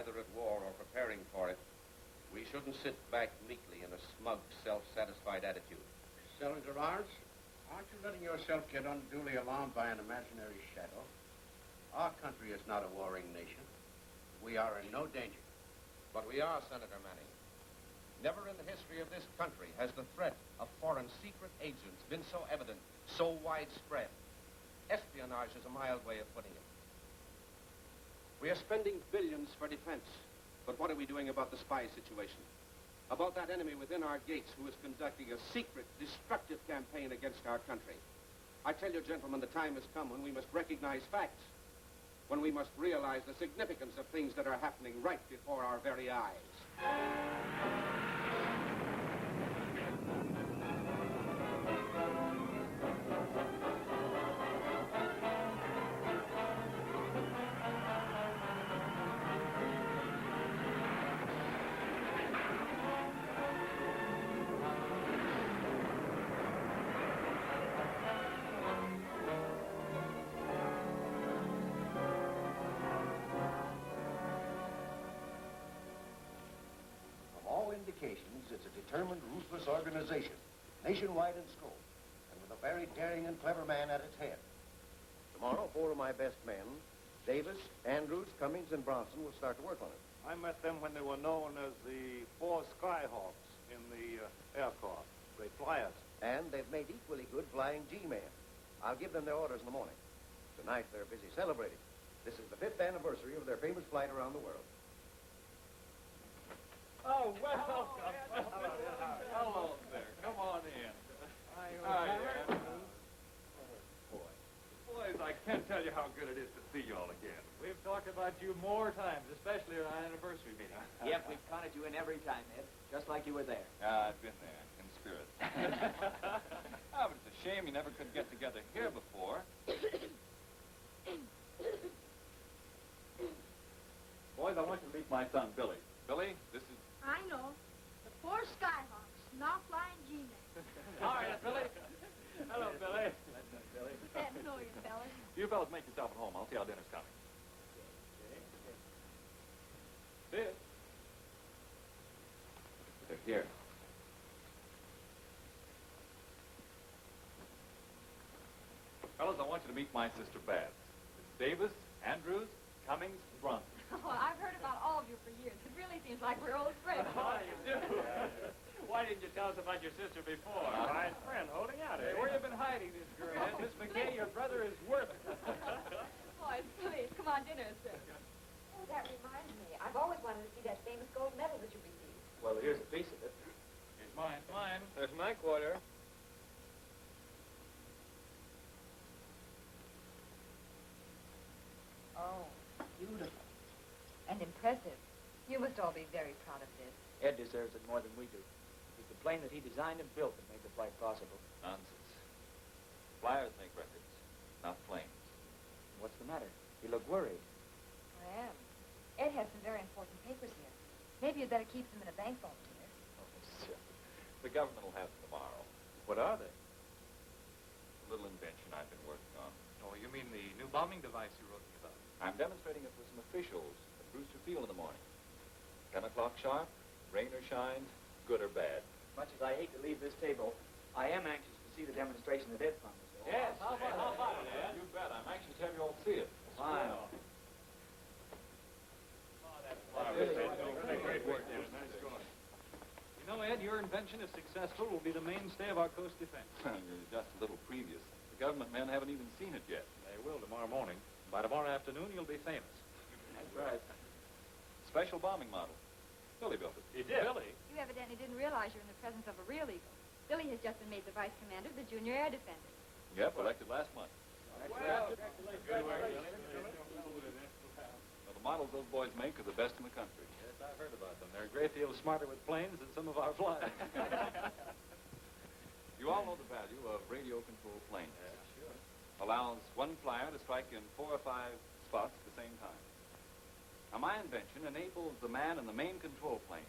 either at war or preparing for it, we shouldn't sit back meekly in a smug, self-satisfied attitude. Senator Lawrence, aren't you letting yourself get unduly alarmed by an imaginary shadow? Our country is not a warring nation. We are in no danger. But we are, Senator Manning. Never in the history of this country has the threat of foreign secret agents been so evident, so widespread. Espionage is a mild way of putting it. We are spending billions for defense. But what are we doing about the spy situation? About that enemy within our gates who is conducting a secret, destructive campaign against our country? I tell you, gentlemen, the time has come when we must recognize facts. When we must realize the significance of things that are happening right before our very eyes. It's a determined, ruthless organization, nationwide in scope, and with a very daring and clever man at its head. Tomorrow, 4 of my best men, Davis, Andrews, Cummings, and Bronson, will start to work on it. I met them when they were known as the 4 Skyhawks in the Air Corps. Great flyers. And they've made equally good flying G-men. I'll give them their orders in the morning. Tonight, they're busy celebrating. This is the 5th anniversary of their famous flight around the world. Oh, welcome. Hello there. Come on in. Hi, Boys, I can't tell you how good it is to see you all again. We've talked about you more times, especially at our anniversary meeting. Yep, we've counted you in every time, Ed, just like you were there. I've been there, in spirit. But it's a shame you never could get together here before. Boys, I want you to meet my son, Billy. Billy, this is... I know. The 4 Skyhawks, not flying G-men. All right, Billy. Hello, Billy. Billy. Glad to know you, fellas. You fellas make yourself at home. I'll see how dinner's coming. This. They're here. Fellas, I want you to meet my sister, Babs. It's Davis, Andrews, Cummings, and Bronson. Oh, I've heard about all of you for years. It really seems like we're old friends. Oh, you do? Why didn't you tell us about your sister before? Fine friend holding out, Hey, where you been hiding this girl? Oh, Miss McKay, your brother is worth it. Boys, please, come on, dinner is served. Oh, that reminds me. I've always wanted to see that famous gold medal that you received. Well, here's a piece of it. Here's mine. Mine. There's my quarter. Oh, beautiful. And impressive. You must all be very proud of this. Ed deserves it more than we do. It's the plane that he designed and built that made the flight possible. Nonsense. Flyers make records, not planes. What's the matter? You look worried. I am. Ed has some very important papers here. Maybe you'd better keep them in a bank vault here. Oh, silly. The government will have them tomorrow. What are they? A little invention I've been working on. Oh, you mean the new bombing device you wrote me about? I'm demonstrating it with some officials at Brewster Field in the morning. 10 o'clock sharp, rain or shine, good or bad. Much as I hate to leave this table, I am anxious to see the demonstration that Ed promised. Yes, how about it, Ed? You bet. I'm anxious to have you all see it. Fine. Great work, Ed. Nice going. You know, Ed, your invention, if successful, will be the mainstay of our coast defense. You're just a little previous. The government men haven't even seen it yet. They will tomorrow morning. By tomorrow afternoon, you'll be famous. That's right. Special bombing model. Billy built it. He did? Billy? You evidently didn't realize you're in the presence of a real eagle. Billy has just been made the vice commander of the Junior Air Defenders. Yep, elected last month. Well, Good work, Billy. Well, the models those boys make are the best in the country. Yes, I've heard about them. They're a great deal smarter with planes than some of our flyers. You all know the value of radio-controlled planes. Yeah, sure. Allows one flyer to strike in 4 or 5 spots at the same time. Now, my invention enables the man in the main control plane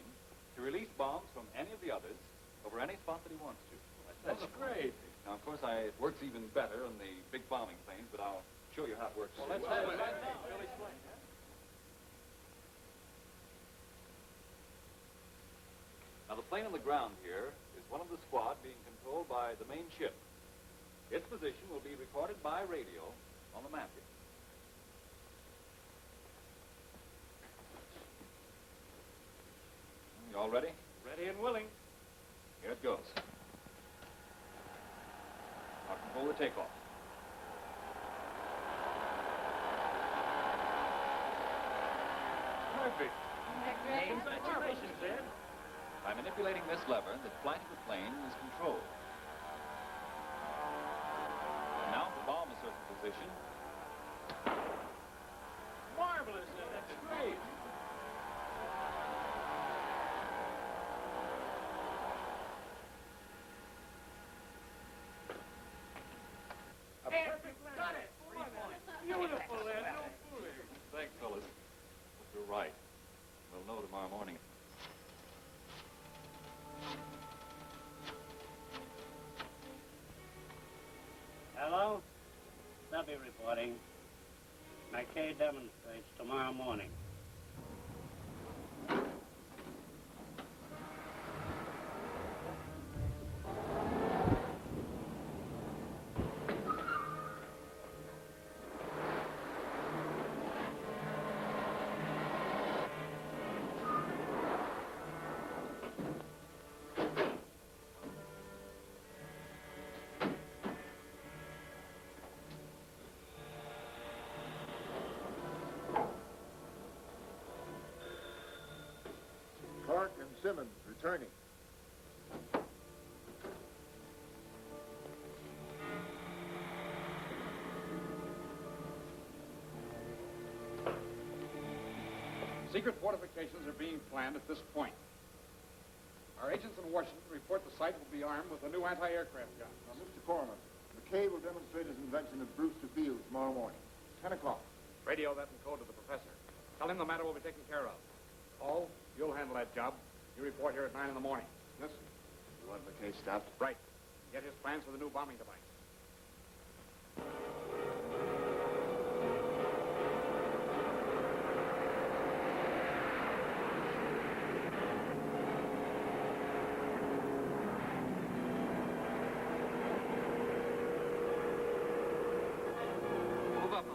to release bombs from any of the others over any spot that he wants to. That's great. Now, of course, it works even better on the big bombing planes, but I'll show you how it works. Well, let's have it right now. Billy's plane. Now, the plane on the ground here is one of the squad being controlled by the main ship. Its position will be recorded by radio on the map here. You all ready? Ready and willing. Here it goes. Now control the takeoff. Perfect. Congratulations, Ed. By manipulating this lever, the flight of the plane is controlled. And now the bomb a certain position. Marvelous, Ed. That's great. Got it. Beautiful, Ed. No fooling. Thanks, fellas. But you're right. We'll know tomorrow morning. Hello? Stubby reporting. McKay demonstrates tomorrow morning. Clark and Simmons returning. Secret fortifications are being planned at this point. Our agents in Washington report the site will be armed with a new anti-aircraft gun. Now, Mr. Corman, McKay will demonstrate his invention of Brewster Field tomorrow morning. 10 o'clock. Radio that in code to the professor. Tell him the matter will be taken care of. Paul, you'll handle that job. You report here at 9 in the morning. Yes, sir. You want McKay stopped? Right. Get his plans for the new bombing device. Move up.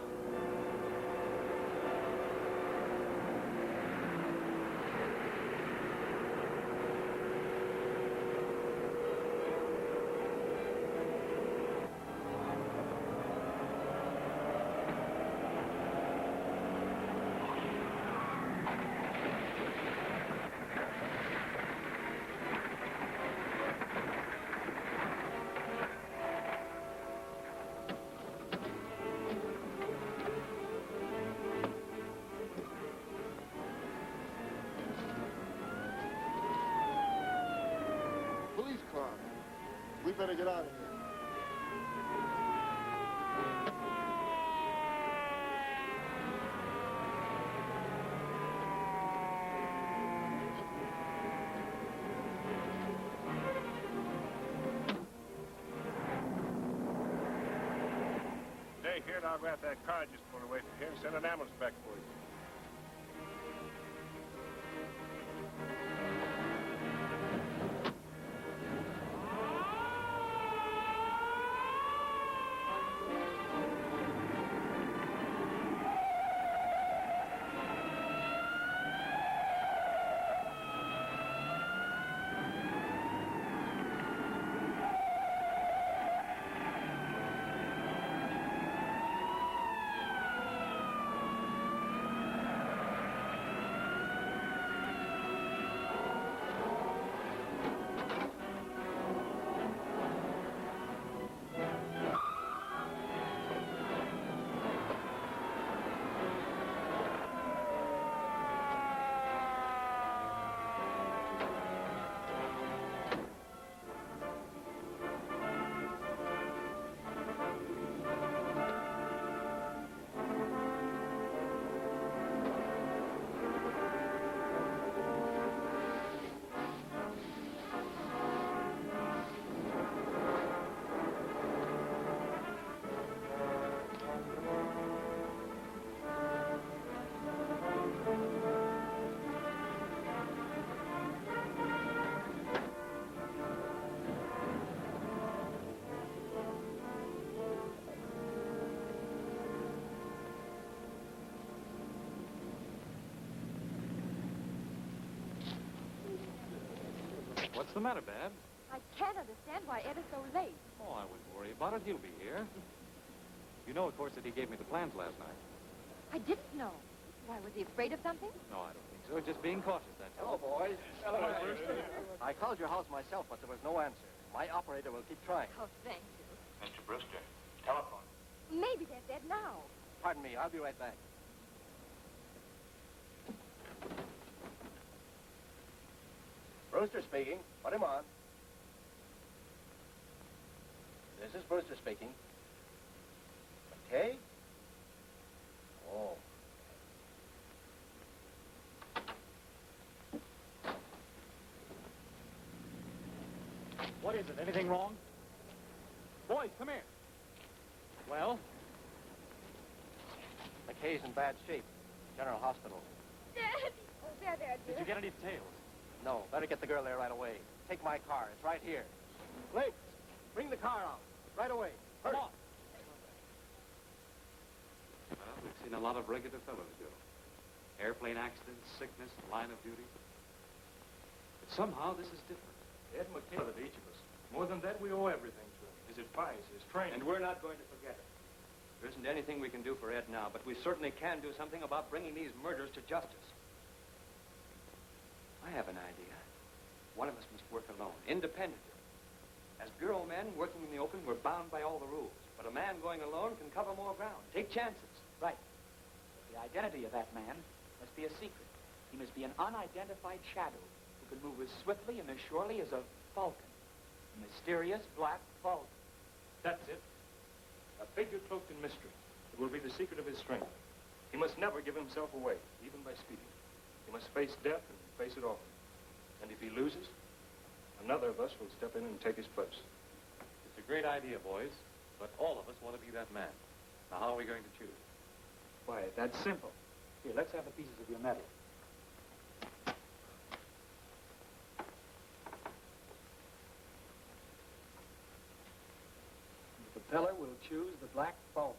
Police car. We better get out of here. Stay here and I'll grab that car just pulled away from here and send an ambulance back for you. What's the matter, Babs? I can't understand why Ed is so late. Oh, I wouldn't worry about it. He'll be here. You know, of course, that he gave me the plans last night. I didn't know. Why, was he afraid of something? No, I don't think so. Just being cautious, that's all. Hello, boys. Hello, I called your house myself, but there was no answer. My operator will keep trying. Oh, thank you. Mr. Brewster, telephone. Maybe that's Ed now. Pardon me, I'll be right back. Brewster speaking. Put him on. This is Brewster speaking. Okay? Oh. What is it? Anything wrong? Boys, come here. Well? McKay's in bad shape. General Hospital. Dad! Oh, there, dear. Did you get any details? No, better get the girl there right away. Take my car. It's right here. Blake, bring the car out. Right away. Hurry. Come on. Well, we've seen a lot of regular fellows, Joe. Airplane accidents, sickness, line of duty. But somehow this is different. Ed McKay of each of us. More than that, we owe everything to him. His advice, his training. And we're not going to forget it. There isn't anything we can do for Ed now, but we certainly can do something about bringing these murders to justice. I have an idea. One of us must work alone, independently. As bureau men working in the open, we're bound by all the rules. But a man going alone can cover more ground, take chances. Right. But the identity of that man must be a secret. He must be an unidentified shadow who can move as swiftly and as surely as a falcon. A mysterious black falcon. That's it. A figure cloaked in mystery. It will be the secret of his strength. He must never give himself away, even by speeding. He must face death and face it often. And if he loses, another of us will step in and take his place. It's a great idea, boys. But all of us want to be that man. Now, how are we going to choose? Why, that's simple. Here, let's have the pieces of your medal. The propeller will choose the black falcon.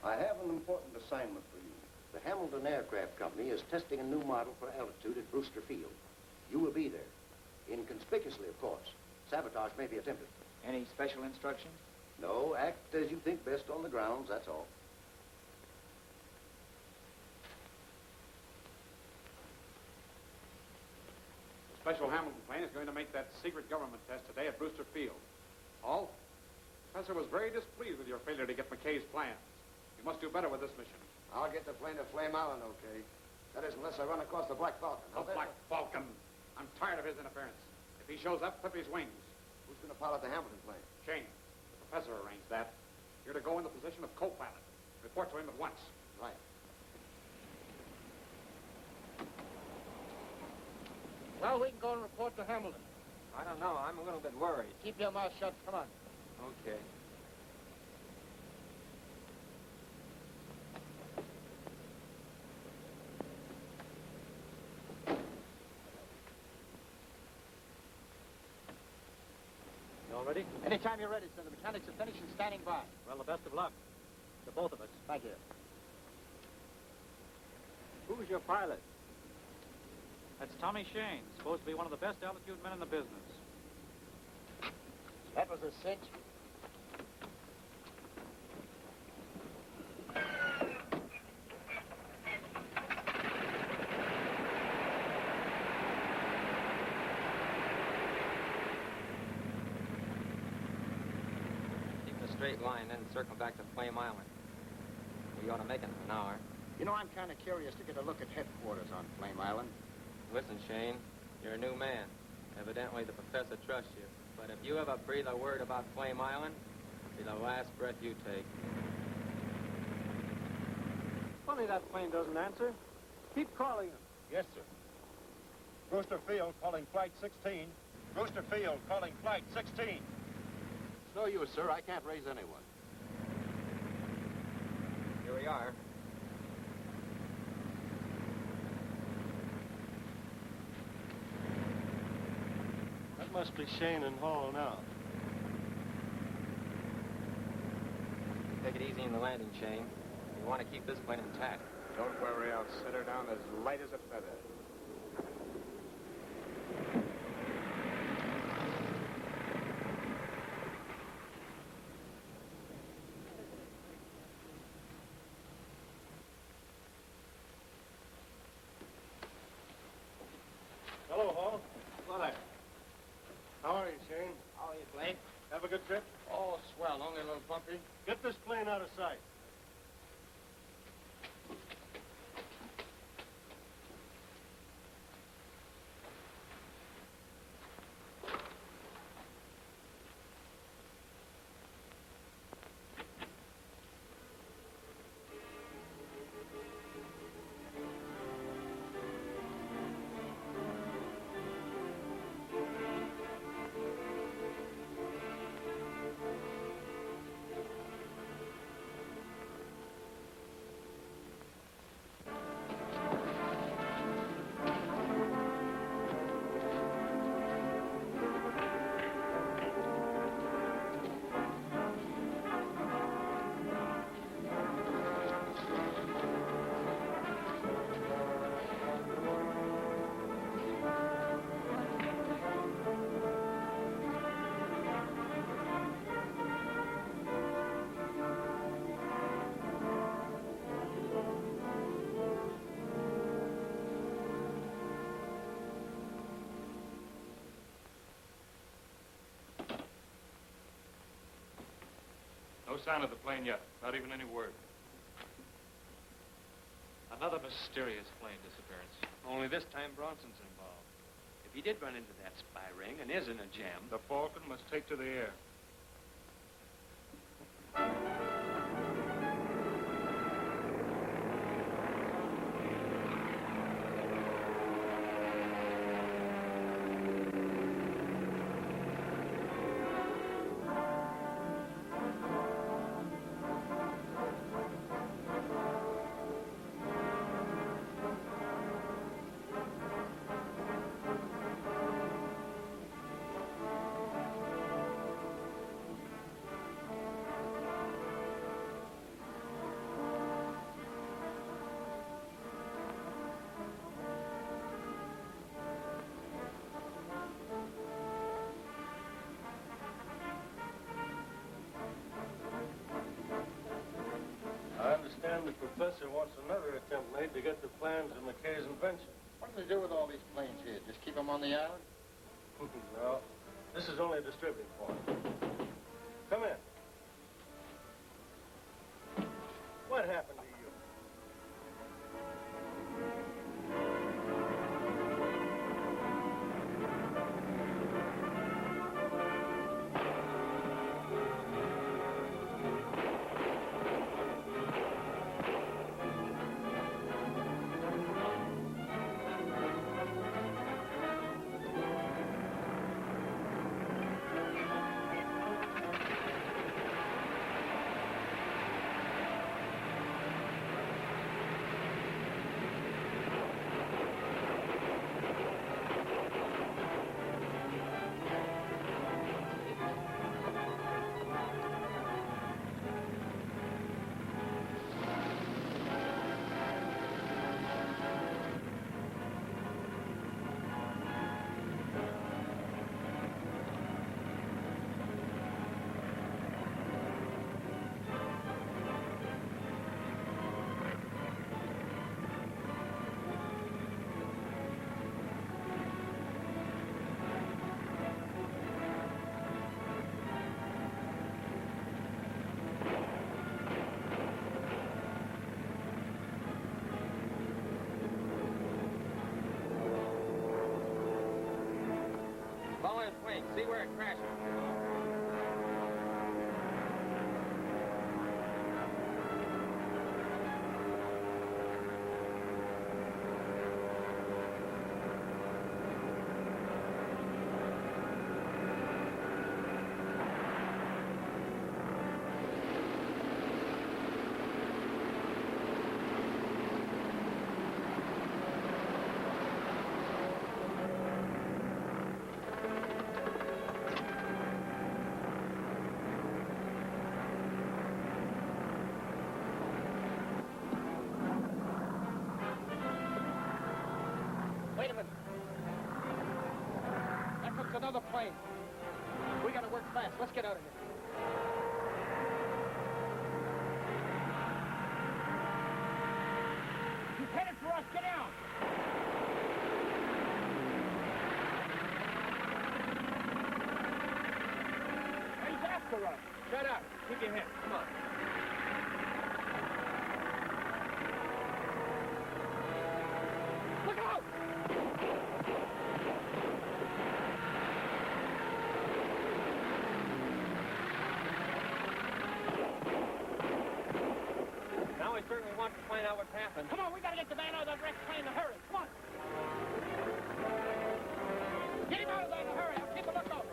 I have an important assignment for you. The Hamilton Aircraft Company is testing a new model for altitude at Brewster Field. You will be there. Inconspicuously, of course. Sabotage may be attempted. Any special instructions? No, act as you think best on the grounds, that's all. The special Hamilton plane is going to make that secret government test today at Brewster Field. Hall, the professor was very displeased with your failure to get McKay's plans. You must do better with this mission. I'll get the plane to Flame Island, okay? That is, unless I run across the Black Falcon. The Black Falcon. I'm tired of his interference. If he shows up, clip his wings. Who's going to pilot the Hamilton plane? Shane, the professor arranged that. You're to go in the position of co-pilot. Report to him at once. Right. Well, we can go and report to Hamilton. I don't know. I'm a little bit worried. Keep your mouth shut. Come on. Okay. You all ready? Anytime you're ready, sir. The mechanics are finished and standing by. Well, the best of luck. To both of us. Thank you. Who's your pilot? That's Tommy Shane, supposed to be one of the best altitude men in the business. That was a cinch. Keep a straight line, then circle back to Flame Island. We ought to make it in an hour. You know, I'm kind of curious to get a look at headquarters on Flame Island. Listen, Shane, you're a new man. Evidently, the professor trusts you. But if you ever breathe a word about Flame Island, it'll be the last breath you take. Funny that plane doesn't answer. Keep calling him. Yes, sir. Brewster Field calling Flight 16. Brewster Field calling Flight 16. It's no use, sir. I can't raise anyone. Here we are. That must be Shane and Hall now. Take it easy in the landing, Shane. We want to keep this plane intact. Don't worry, I'll set her down as light as a feather. Hello, Hall. Hi. How are you, Shane? How are you, Blake? Have a good trip? Oh, swell. Only a little bumpy. Get this plane out of sight. No sign of the plane yet. Not even any word. Another mysterious plane disappearance. Only this time Bronson's involved. If he did run into that spy ring and is in a jam... The Falcon must take to the air. I understand the professor wants another attempt made to get the plans of McKay's invention. What do they do with all these planes here? Just keep them on the island? No, this is only a distributing point. Come in. What happened to you? Follow his wing. See where it crashes. another plane. We gotta work fast. Let's get out of here. He's headed for us. Get down. He's after us. Shut up. Keep your head. Come on. Look out! Now we certainly want to find out what's happened. Come on, we gotta get the man out of that wrecked plane in a hurry. Come on. Get him out of there in a hurry. I'll keep a lookout.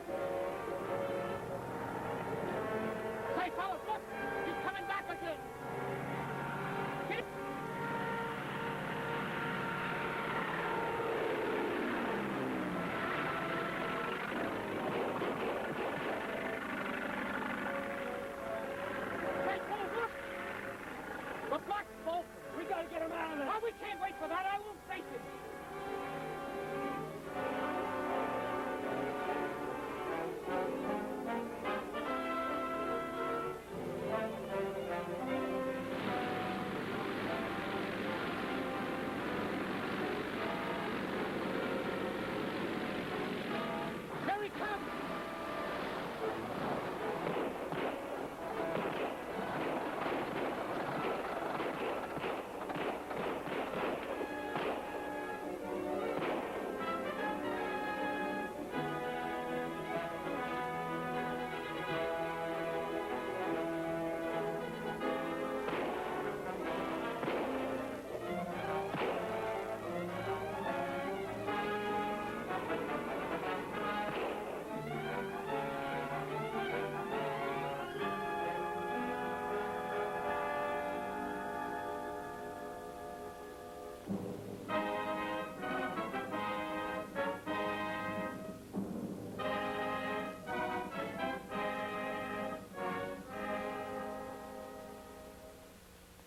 Hey, fellas, look! He's coming back again! Get him! Hey, fellas, look! The black bolt! We gotta get him out of there! Oh, we can't wait for that! I won't face it! There he comes!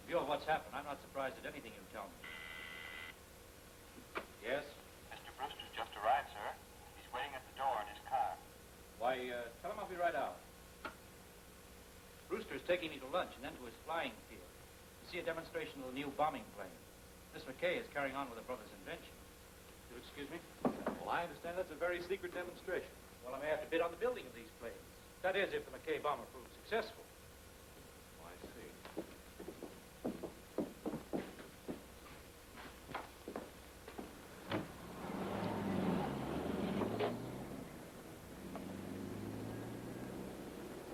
In view of what's happened, I'm not surprised at anything you tell me. Yes? Mr. Brewster's just arrived, sir. He's waiting at the door in his car. Why, tell him I'll be right out. Brewster's taking me to lunch and then to his flying field to see a demonstration of the new bombing plane. Miss McKay is carrying on with her brother's invention. You'll excuse me? Well, I understand that's a very secret demonstration. Well, I may have to bid on the building of these planes. That is, if the McKay bomber proves successful. Oh, I see.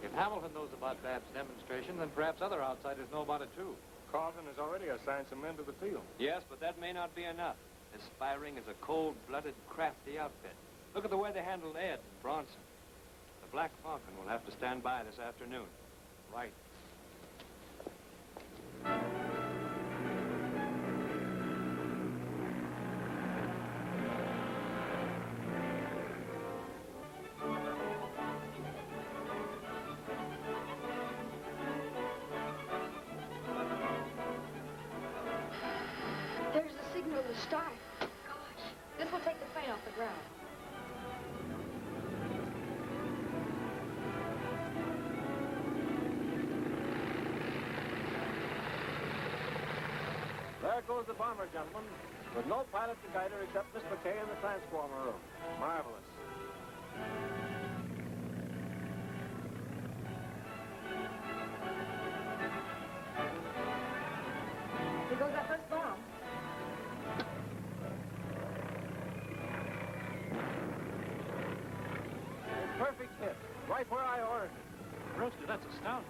If Hamilton knows about Bab's demonstration, then perhaps other outsiders know about it, too. Carlton has already assigned some men to the field. Yes, but that may not be enough. Aspiring is a cold-blooded, crafty outfit. Look at the way they handled Ed and Bronson. The Black Falcon will have to stand by this afternoon. Right. There's the signal to start. Gosh, this will take the plane off the ground. There goes the bomber, gentlemen, with no pilot to guide her except Miss McKay in the transformer room. Marvelous. Here goes that first bomb. A perfect hit, right where I ordered it. Brewster, that's astounding.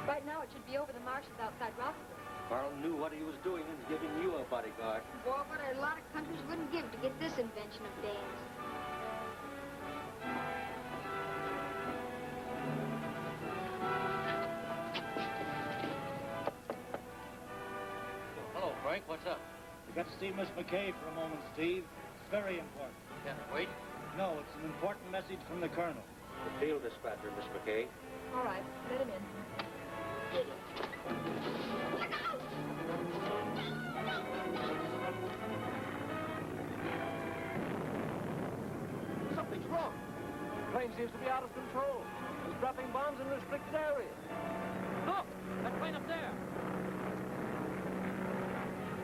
Right now, it should be over the marshes outside Roxbury. Carl knew what he was doing and giving you a bodyguard. Boy, what a lot of countries wouldn't give to get this invention of Dane's. Hello, Frank. What's up? We got to see Miss McKay for a moment, Steve. It's very important. Can't it wait? No, it's an important message from the colonel. The field dispatcher, Miss McKay. All right, let him in. seems to be out of control. He's dropping bombs in restricted areas. Look! That plane up there!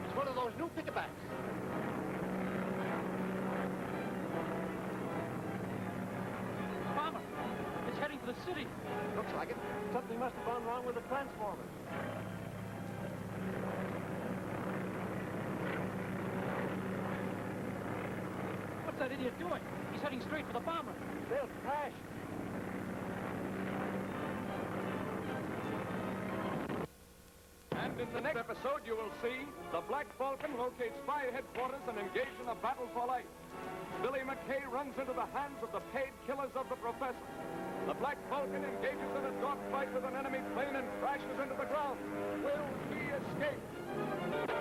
It's one of those new pickabacks. Bomber! It's heading for the city. Looks like it. Something must have gone wrong with the transformer. What's that idiot doing? He's heading straight for the bomber. They'll crash. And in the next episode, you will see the Black Falcon locates spy headquarters and engages in a battle for life. Billy McKay runs into the hands of the paid killers of the professor. The Black Falcon engages in a dogfight with an enemy plane and crashes into the ground. Will he escape?